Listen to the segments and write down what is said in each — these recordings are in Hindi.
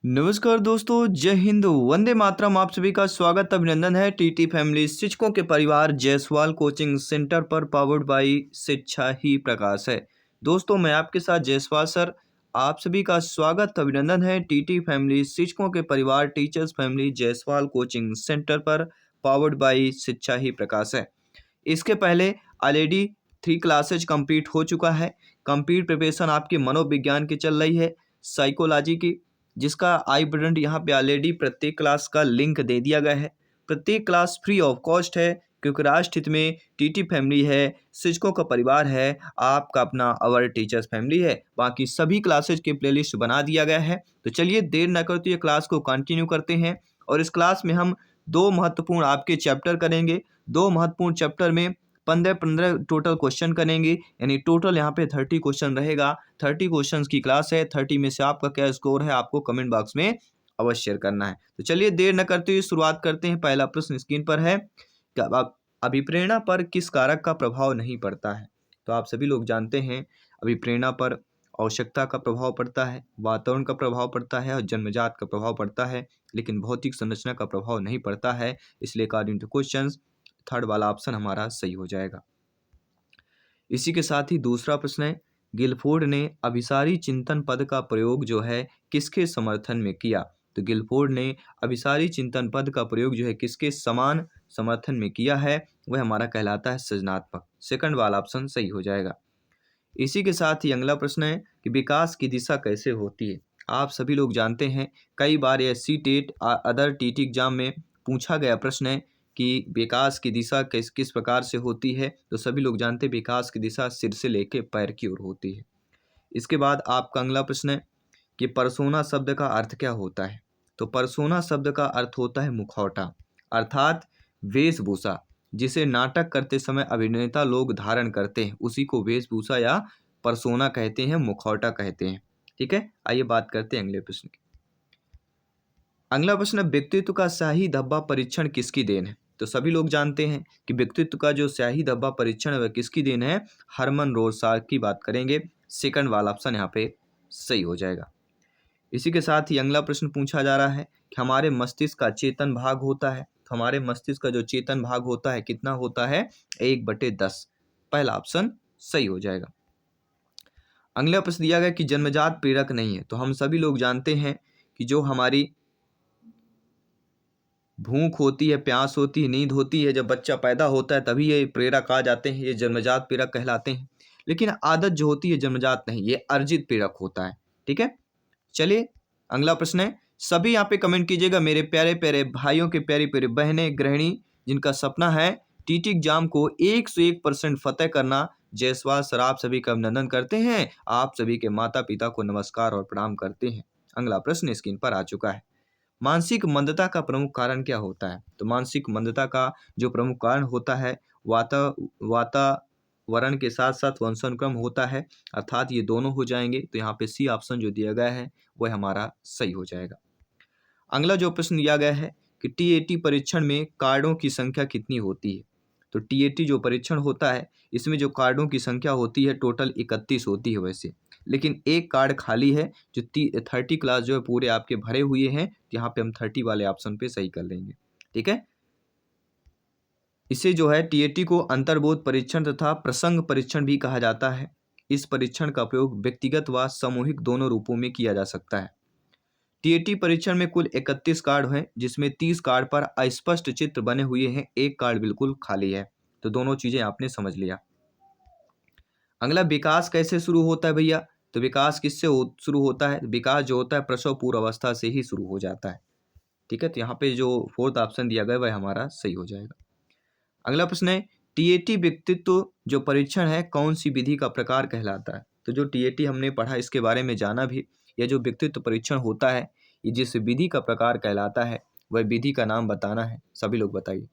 नमस्कार दोस्तों, जय हिंद, वंदे मातरम। आप सभी का स्वागत अभिनंदन है टीटी फैमिली शिक्षकों के परिवार जायसवाल कोचिंग सेंटर पर, पावर्ड बाई शिक्षा ही प्रकाश है। दोस्तों, मैं आपके साथ जायसवाल सर। आप सभी का स्वागत अभिनंदन है टीटी फैमिली शिक्षकों के परिवार teachers family Jaiswal coaching centre पर, पावर्ड बाई शिक्षा ही प्रकाश है। इसके पहले ऑलरेडी 3 क्लासेज कंप्लीट हो चुका है। कंप्लीट प्रिपरेशन आपके मनोविज्ञान की चल रही है, साइकोलॉजी की, जिसका आई बटन यहाँ पे ऑलरेडी प्रत्येक क्लास का लिंक दे दिया गया है। प्रत्येक क्लास फ्री ऑफ कॉस्ट है, क्योंकि राष्ट्र हित में टीटी फैमिली है, शिक्षकों का परिवार है, आपका अपना अवर टीचर्स फैमिली है। बाकी सभी क्लासेज के प्लेलिस्ट बना दिया गया है। तो चलिए देर न करते हुए क्लास को कंटिन्यू करते हैं। और इस क्लास में हम 2 महत्वपूर्ण आपके चैप्टर करेंगे। 2 महत्वपूर्ण चैप्टर में 15 टोटल क्वेश्चन करेंगे, यानी टोटल यहाँ पे 30 क्वेश्चन रहेगा। 30 क्वेश्चन की क्लास है। 30 में से आपका क्या स्कोर है, आपको कमेंट बॉक्स में अवश्य शेयर करना है। तो चलिए देर न करते हुए शुरुआत करते हैं। पहला प्रश्न स्क्रीन पर है कि अभिप्रेरणा पर किस कारक का प्रभाव नहीं पड़ता है। तो आप सभी लोग जानते हैं अभिप्रेरणा पर आवश्यकता का प्रभाव पड़ता है, वातावरण का प्रभाव पड़ता है और जन्मजात का प्रभाव पड़ता है, लेकिन भौतिक संरचना का प्रभाव नहीं पड़ता है। इसलिए अकॉर्डिंग टू क्वेश्चन थर्ड वाला ऑप्शन हमारा सही हो जाएगा। इसी के साथ ही दूसरा प्रश्न है, गिलफोर्ड ने अभिसारी चिंतन पद का प्रयोग जो है किसके समर्थन में किया। तो गिलफोर्ड ने अभिसारी चिंतन पद का प्रयोग जो है किसके समान समर्थन में किया है, वह हमारा कहलाता है सृजनात्मक। सेकंड वाला ऑप्शन सही हो जाएगा। इसी के साथ ही अगला प्रश्न है कि विकास की दिशा कैसे होती है। आप सभी लोग जानते हैं, कई बार यह सीटेट अदर टीटी एग्जाम में पूछा गया प्रश्न है कि विकास की दिशा किस किस प्रकार से होती है। तो सभी लोग जानते हैं विकास की दिशा सिर से लेकर पैर की ओर होती है। इसके बाद आपका अगला प्रश्न है कि परसोना शब्द का अर्थ क्या होता है। तो परसोना शब्द का अर्थ होता है मुखौटा, अर्थात वेशभूषा, जिसे नाटक करते समय अभिनेता लोग धारण करते हैं, उसी को वेशभूषा या परसोना कहते हैं, मुखौटा कहते हैं। ठीक है, आइए बात करते हैं अगले प्रश्न की। अगला प्रश्न, व्यक्तित्व का स्याही धब्बा परीक्षण किसकी देन है। तो सभी लोग जानते हैं कि व्यक्तित्व का जो स्याही धब्बा परीक्षण है वह किसकी देन है, हरमन रोसार की बात करेंगे। सेकंड वाला ऑप्शन यहाँ पे सही हो जाएगा। इसी के साथ ही अगला प्रश्न पूछा जा रहा है कि हमारे मस्तिष्क का चेतन भाग होता है। तो हमारे मस्तिष्क का जो चेतन भाग होता है कितना होता है, 1/10। पहला ऑप्शन सही हो जाएगा। अगला प्रश्न दिया गया कि जन्मजात प्रेरक नहीं है। तो हम सभी लोग जानते हैं कि जो हमारी भूख होती है, प्यास होती है, नींद होती है, जब बच्चा पैदा होता है तभी ये प्रेरक आ जाते हैं, ये जन्मजात प्रेरक कहलाते हैं। लेकिन आदत जो होती है जन्मजात नहीं, ये अर्जित प्रेरक होता है। ठीक है, चलिए अगला प्रश्न है। सभी यहाँ पे कमेंट कीजिएगा, मेरे प्यारे प्यारे भाइयों के प्यारी प्यारी बहनें गृहिणी जिनका सपना है टीटी एग्जाम को 101% फतेह करना। जायसवाल सर आप सभी का अभिनंदन करते हैं, आप सभी के माता पिता को नमस्कार और प्रणाम करते हैं। अगला प्रश्न स्क्रीन पर आ चुका है, मानसिक मंदता का प्रमुख कारण क्या होता है। तो मानसिक मंदता का जो प्रमुख कारण होता है वातावरण के साथ साथ वंशानुक्रम होता है, अर्थात ये दोनों हो जाएंगे। तो यहाँ पे सी ऑप्शन जो दिया गया है वह हमारा सही हो जाएगा। अगला जो प्रश्न दिया गया है कि टीएटी परीक्षण में कार्डों की संख्या कितनी होती है। तो टीएटी जो परीक्षण होता है इसमें जो कार्डों की संख्या होती है टोटल 31 होती है वैसे, लेकिन एक कार्ड खाली है जो 30 क्लास जो है पूरे आपके भरे हुए हैं। यहाँ पे हम 30 वाले ऑप्शन पे सही कर लेंगे। ठीक है, इसे जो है टीएटी को अंतर्बोध परीक्षण तथा प्रसंग परीक्षण भी कहा जाता है। इस परीक्षण का प्रयोग व्यक्तिगत व सामूहिक दोनों रूपों में किया जा सकता है। टीएटी परीक्षण में कुल 31 कार्ड हैं, जिसमें 30 कार्ड पर अस्पष्ट चित्र बने हुए हैं, एक कार्ड बिल्कुल खाली है। तो दोनों चीजें आपने समझ लिया। अगला, विकास कैसे शुरू होता है भैया। तो विकास किससे शुरू होता है। विकास जो होता है प्रसव पूर्व अवस्था से ही शुरू हो जाता है। ठीक है, तो यहाँ पे जो फोर्थ ऑप्शन दिया गया वह हमारा सही हो जाएगा। अगला प्रश्न है, टीएटी व्यक्तित्व जो परीक्षण है कौन सी विधि का प्रकार कहलाता है। तो जो टीएटी हमने पढ़ा इसके बारे में जाना भी, यह जो व्यक्तित्व परीक्षण होता है ये जिस विधि का प्रकार कहलाता है वह विधि का नाम बताना है। सभी लोग बताइए,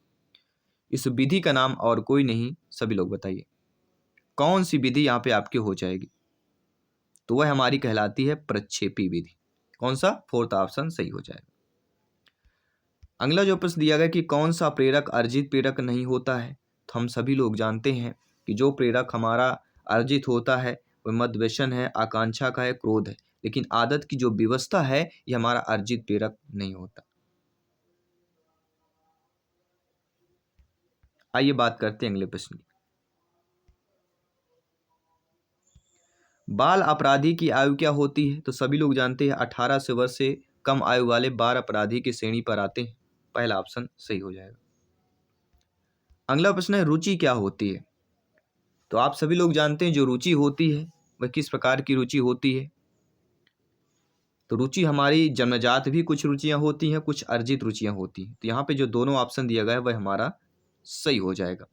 इस विधि का नाम और कोई नहीं, सभी लोग बताइए कौन सी विधि यहाँ पे आपकी हो जाएगी। तो वह हमारी कहलाती है प्रक्षेपी विधि। कौन सा, फोर्थ ऑप्शन सही हो जाएगा। अगला जो प्रश्न दिया गया कि कौन सा प्रेरक अर्जित प्रेरक नहीं होता है। तो हम सभी लोग जानते हैं कि जो प्रेरक हमारा अर्जित होता है वह मद व्यसन है, आकांक्षा का है, क्रोध है। लेकिन आदत की जो व्यवस्था है ये हमारा अर्जित प्रेरक नहीं होता। आइए बात करते हैं अगले प्रश्न की। बाल अपराधी की आयु क्या होती है? तो सभी लोग जानते हैं 18 से वर्ष से कम आयु वाले बाल अपराधी की श्रेणी पर आते हैं। पहला ऑप्शन सही हो जाएगा। अगला प्रश्न है रुचि क्या होती है? तो आप सभी लोग जानते हैं जो रुचि होती है वह किस प्रकार की रुचि होती है। तो रुचि हमारी जन्मजात भी कुछ रुचियां होती हैं, कुछ अर्जित रुचियां होती हैं। तो यहाँ पे जो दोनों ऑप्शन दिया गया है वह हमारा सही हो जाएगा।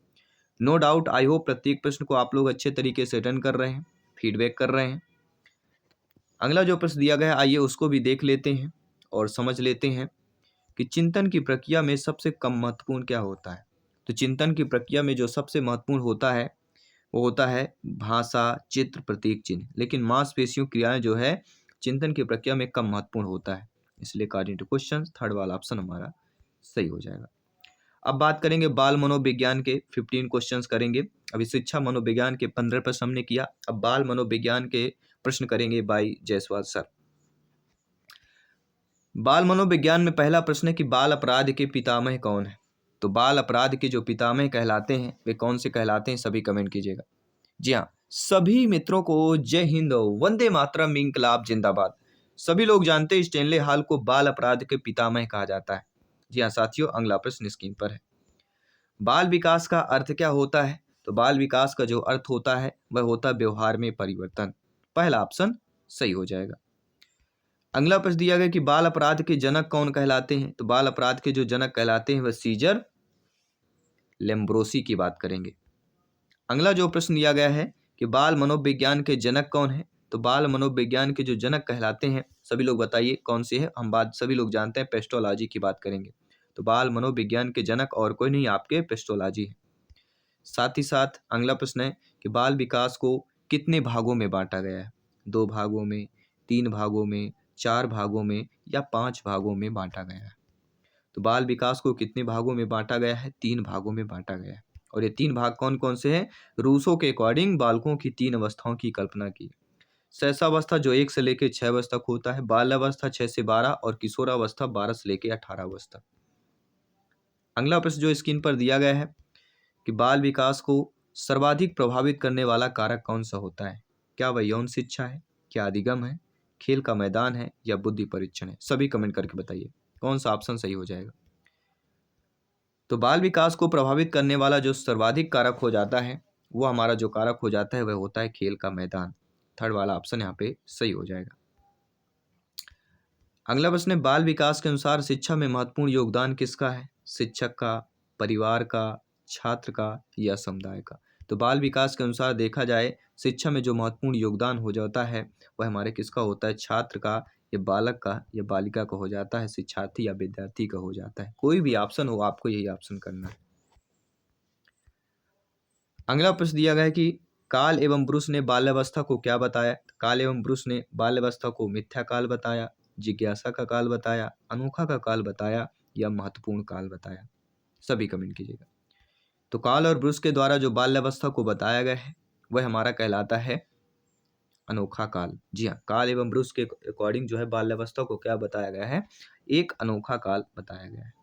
नो डाउट, आई होप प्रत्येक प्रश्न को आप लोग अच्छे तरीके से अटेंड कर रहे हैं, फीडबैक कर रहे हैं। अगला जो प्रश्न दिया गया है आइए उसको भी देख लेते हैं और समझ लेते हैं कि चिंतन की प्रक्रिया में सबसे कम महत्वपूर्ण क्या होता है। तो चिंतन की प्रक्रिया में जो सबसे महत्वपूर्ण होता है वो होता है भाषा, चित्र, प्रतीक, चिन्ह। लेकिन मांसपेशियों क्रियाएं जो है चिंतन की प्रक्रिया में कम महत्वपूर्ण होता है। इसलिए अकॉर्डिंग टू क्वेश्चन थर्ड वाला ऑप्शन हमारा सही हो जाएगा। अब बात करेंगे बाल मनोविज्ञान के 15 क्वेश्चंस करेंगे। अभी शिक्षा मनोविज्ञान के 15 प्रश्न हमने किया, अब बाल मनोविज्ञान के प्रश्न करेंगे बाई जायसवाल सर। बाल मनोविज्ञान में पहला प्रश्न है कि बाल अपराध के पितामह कौन है? तो बाल अपराध के जो पितामह कहलाते हैं वे कौन से कहलाते हैं, सभी कमेंट कीजिएगा। जी हाँ, सभी मित्रों को जय हिंद, वंदे मातरम, इंकलाब जिंदाबाद। सभी लोग जानते हैं स्टेनले हाल को बाल अपराध के पितामह कहा जाता है। जी हाँ साथियों, अगला प्रश्न स्क्रीन पर है। बाल विकास का अर्थ क्या होता है? तो बाल विकास का जो अर्थ होता है वह होता है व्यवहार में परिवर्तन। पहला ऑप्शन सही हो जाएगा। अगला प्रश्न दिया गया कि बाल अपराध के जनक कौन कहलाते हैं? तो बाल अपराध के जो जनक कहलाते हैं वह सीजर लेम्ब्रोसी की बात करेंगे। अगला जो प्रश्न दिया गया है कि बाल मनोविज्ञान के जनक कौन है? तो बाल मनोविज्ञान के जो जनक कहलाते हैं सभी लोग बताइए कौन से है। हम बात सभी लोग जानते हैं पेस्टोलॉजी की बात करेंगे। तो बाल मनोविज्ञान के जनक और कोई नहीं आपके पेस्टोलॉजी है। साथ ही साथ अगला प्रश्न है कि बाल विकास को कितने भागों में बांटा गया है? 2 भागों में, 3 भागों में, 4 भागों में या 5 भागों में बांटा गया है। तो बाल विकास को कितने भागों में बांटा गया है? 3 भागों में बांटा गया है। और ये 3 भाग कौन कौन से हैं? रूसो के अकॉर्डिंग बालकों की 3 अवस्थाओं की कल्पना की। शैशवावस्था जो 1 से लेकर 6 वर्ष तक होता है, बाल्यावस्था 6 से 12 और किशोरावस्था 12 से लेकर 18 वर्ष तक। अगला प्रश्न जो स्क्रीन पर दिया गया है कि बाल विकास को सर्वाधिक प्रभावित करने वाला कारक कौन सा होता है? क्या वह यौन शिक्षा है, क्या अधिगम है, खेल का मैदान है या बुद्धि परीक्षण है? सभी कमेंट करके बताइए कौन सा ऑप्शन सही हो जाएगा। तो बाल विकास को प्रभावित करने वाला जो सर्वाधिक कारक हो जाता है वो हमारा जो कारक हो जाता है वह होता है खेल का मैदान। थर्ड वाला ऑप्शन यहाँ पे सही हो जाएगा। अगला प्रश्न है बाल विकास के अनुसार शिक्षा में महत्वपूर्ण योगदान किसका है? शिक्षक का, परिवार का, छात्र का या समुदाय का? तो बाल विकास के अनुसार देखा जाए शिक्षा में जो महत्वपूर्ण योगदान हो जाता है वह हमारे किसका होता है? छात्र का या बालक का या बालिका का हो जाता है, शिक्षार्थी या विद्यार्थी का हो जाता है। कोई भी ऑप्शन हो आपको यही ऑप्शन करना है। अगला प्रश्न दिया गया है कि काल एवं ब्रुस ने बाल्यावस्था को क्या बताया? काल एवं ब्रुस ने बाल्यावस्था को मिथ्या काल बताया, जिज्ञासा का काल बताया, अनोखा का काल बताया या महत्वपूर्ण काल बताया? सभी कमेंट कीजिएगा। तो काल और ब्रुस के द्वारा जो बाल्यावस्था को बताया गया है वह हमारा कहलाता है अनोखा काल। जी हाँ, काल एवं ब्रुस के अकॉर्डिंग जो है बाल्यावस्था को क्या बताया गया है? एक अनोखा काल बताया गया है।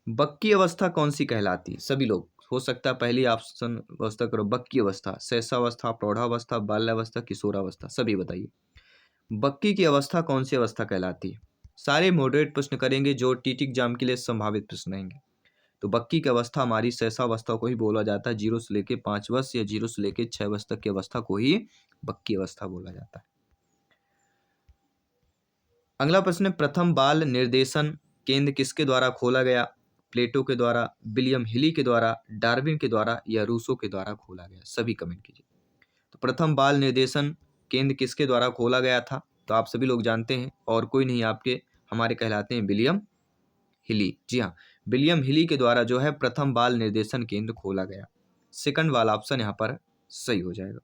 बक्की अवस्था कौन सी कहलाती है? सभी लोग हो सकता है पहली ऑप्शन अवस्था करो, बक्की अवस्था, शैशवावस्था, प्रौढ़ावस्था, बाल्यावस्था, किशोरावस्था, सभी बताइए बक्की की अवस्था कौन सी अवस्था कहलाती है? सारे मॉडरेट प्रश्न करेंगे जो टीटी एग्जाम के लिए संभावित प्रश्न रहेंगे। तो बक्की की अवस्था हमारी शैशवावस्था को ही बोला जाता है। 0 से लेकर 5 वर्ष या 0 से लेकर 6 वर्ष तक की अवस्था को ही बक्की अवस्था बोला जाता है। अगला प्रश्न है प्रथम बाल निर्देशन केंद्र किसके द्वारा खोला गया? प्लेटो के द्वारा, विलियम हिली के द्वारा, डार्विन के द्वारा या रूसो के द्वारा खोला गया? सभी कमेंट कीजिए। तो प्रथम बाल निर्देशन केंद्र किसके द्वारा खोला गया था? तो आप सभी लोग जानते हैं और कोई नहीं आपके हमारे कहलाते हैं विलियम हिली। जी हाँ, विलियम हिली के द्वारा जो है प्रथम बाल निर्देशन केंद्र खोला गया। सेकंड वाला ऑप्शन यहाँ पर सही हो जाएगा।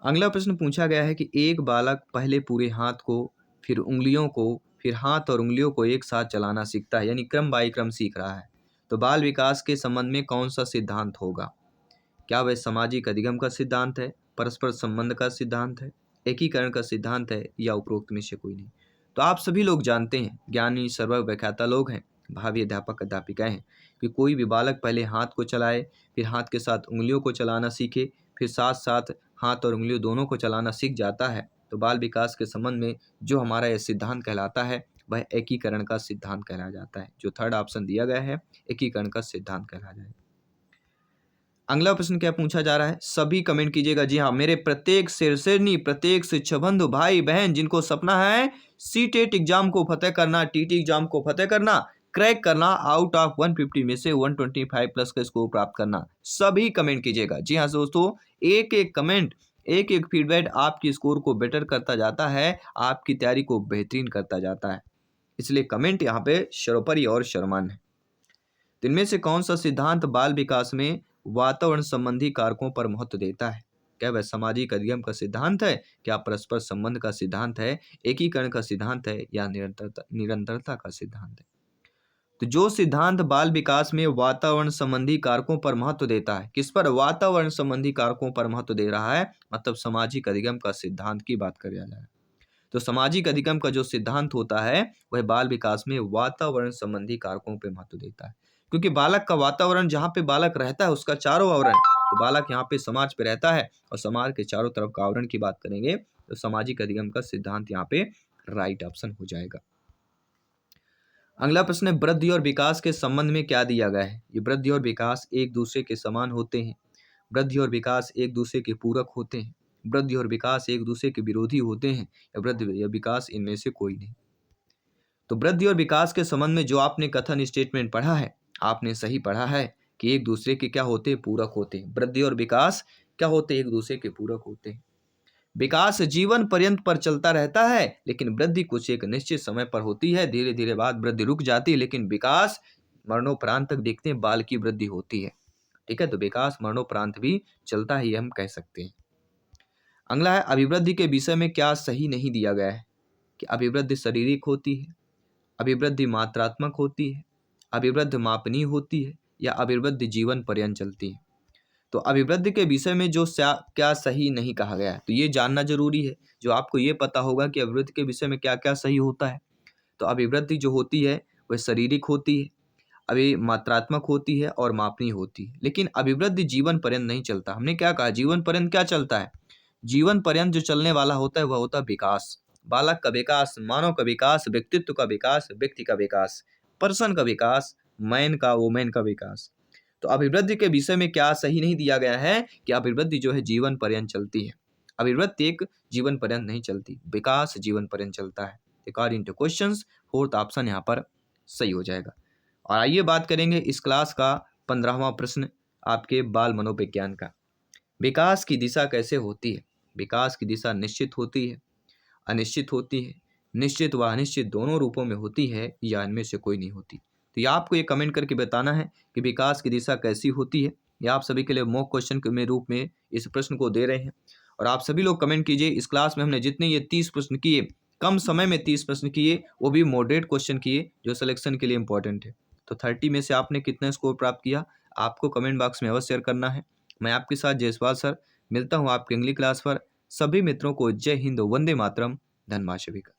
अगला प्रश्न पूछा गया है कि एक बालक पहले पूरे हाथ को, फिर उंगलियों को, फिर हाथ और उंगलियों को एक साथ चलाना सीखता है, यानी क्रम बाई क्रम सीख रहा है। तो बाल विकास के संबंध में कौन सा सिद्धांत होगा? क्या वह सामाजिक अधिगम का सिद्धांत है, परस्पर संबंध का सिद्धांत है, एकीकरण का सिद्धांत है या उपरोक्त में से कोई नहीं। तो आप सभी लोग जानते हैं, ज्ञानी सर्वव्याख्याता लोग हैं, भावी अध्यापक अध्यापिकाएं हैं, कि कोई भी बालक पहले हाथ को चलाए, फिर हाथ के साथ उंगलियों को चलाना सीखे, फिर साथ साथ हाथ और उंगलियों दोनों को चलाना सीख जाता है। तो बाल विकास के संबंध में जो हमारा यह सिद्धांत कहलाता है वह एकीकरण का सिद्धांत कहलाया जाता है। जो थर्ड ऑप्शन दिया गया है एकीकरण का सिद्धांत कहलाया जाए। अगला प्रश्न क्या पूछा जा रहा है, सभी कमेंट कीजिएगा। जी हाँ, मेरे प्रत्येक शेरशेरनी, प्रत्येक शिक्षा बंधु भाई बहन जिनको सपना है सीटेट एग्जाम को फतेह करना, टीटी एग्जाम को फतेह करना, क्रैक करना, आउट ऑफ 150 में से 125 प्लस का स्कोर प्राप्त करना, सभी कमेंट कीजिएगा। जी हाँ दोस्तों, एक एक कमेंट, एक एक फीडबैक आपकी स्कोर को बेटर करता जाता है, आपकी तैयारी को बेहतरीन करता जाता है। इसलिए कमेंट यहाँ पे सर्वोपरि और सर्वमान्य है। तो इनमें से कौन सा सिद्धांत बाल विकास में वातावरण संबंधी कारकों पर महत्व देता है? क्या वह सामाजिक अधिगम का सिद्धांत है, क्या परस्पर संबंध का सिद्धांत है, एकीकरण का सिद्धांत है या निरंतरता का सिद्धांत है? तो जो सिद्धांत बाल विकास में वातावरण संबंधी कारकों पर महत्व देता है, किस पर? वातावरण संबंधी कारकों पर महत्व दे रहा है, मतलब सामाजिक अधिगम का सिद्धांत की बात कर रहा है। तो सामाजिक अधिगम का जो सिद्धांत होता है वह बाल विकास में वातावरण संबंधी कारकों पर महत्व देता है, क्योंकि बालक का वातावरण जहाँ पे बालक रहता है उसका चारों आवरण, तो बालक यहाँ पे समाज पे रहता है और समाज के चारों तरफ का आवरण की बात करेंगे तो सामाजिक अधिगम का सिद्धांत यहाँ पे राइट ऑप्शन हो जाएगा। अगला प्रश्न है, वृद्धि और विकास के संबंध में क्या दिया गया है? ये वृद्धि और विकास एक दूसरे के समान होते हैं, वृद्धि और विकास एक दूसरे के पूरक होते हैं, वृद्धि और विकास एक दूसरे के विरोधी होते हैं, या वृद्धि या विकास इनमें से कोई नहीं। तो वृद्धि और विकास के संबंध में जो आपने कथन स्टेटमेंट पढ़ा है, आपने सही पढ़ा है कि एक दूसरे के क्या होते हैं? पूरक होते हैं। वृद्धि और विकास क्या होते हैं? एक दूसरे के पूरक होते हैं। विकास जीवन पर्यंत पर चलता रहता है, लेकिन वृद्धि कुछ एक निश्चित समय पर होती है, धीरे धीरे बाद वृद्धि रुक जाती है, लेकिन विकास मरणोपरांत तक देखते हैं बाल की वृद्धि होती है। ठीक है, तो विकास मरणोपरांत भी चलता है, ये हम कह सकते हैं। अगला है, अभिवृद्धि के विषय में क्या सही नहीं दिया गया है? कि अभिवृद्धि शारीरिक होती है, अभिवृद्धि मात्रात्मक होती है, अभिवृद्धि मापनीय होती है, या अभिवृद्धि जीवन पर्यंत चलती है। तो अभिवृद्धि के विषय में जो क्या सही नहीं कहा गया है, तो ये जानना जरूरी है। जो आपको ये पता होगा कि अभिवृद्धि के विषय में क्या क्या सही होता है। तो अभिवृद्धि जो होती है वह शारीरिक होती है, अभी मात्रात्मक होती है और मापनीय होती है, लेकिन अभिवृद्धि जीवन पर्यंत नहीं चलता। हमने क्या कहा, जीवन पर्यंत क्या चलता है? जीवन पर्यंत जो चलने वाला होता है वह होता है विकास, बालक का विकास, मानव का विकास, व्यक्तित्व का विकास, व्यक्ति का विकास, पर्सन का विकास, मैन का, वुमेन का विकास। तो अभिवृद्धि के विषय में क्या सही नहीं दिया गया है कि अभिवृद्धि जो है जीवन पर्यंत चलती है। अभिवृद्धि एक जीवन पर्यंत नहीं चलती, विकास जीवन पर्यंत चलता है। According two questions fourth option यहाँ पर सही हो जाएगा। और आइए बात करेंगे इस क्लास का 15वां प्रश्न आपके बाल मनोविज्ञान का। विकास की दिशा कैसे होती है? विकास की दिशा निश्चित होती है, अनिश्चित होती है, निश्चित व अनिश्चित दोनों रूपों में होती है, या इनमें से कोई नहीं होती। तो ये आपको ये कमेंट करके बताना है कि विकास की दिशा कैसी होती है। ये आप सभी के लिए मॉक क्वेश्चन के में रूप में इस प्रश्न को दे रहे हैं, और आप सभी लोग कमेंट कीजिए। इस क्लास में हमने जितने ये 30 प्रश्न किए, कम समय में 30 प्रश्न किए, वो भी मॉडरेट क्वेश्चन किए जो सिलेक्शन के लिए इंपॉर्टेंट है। तो 30 में से आपने कितना स्कोर प्राप्त किया, आपको कमेंट बॉक्स में अवश्य शेयर करना है। मैं आपके साथ जयसवाल सर मिलता हूँ आपके अगली क्लास पर। सभी मित्रों को जय हिंद, वंदे मातरम, धन्यवाद सभी का।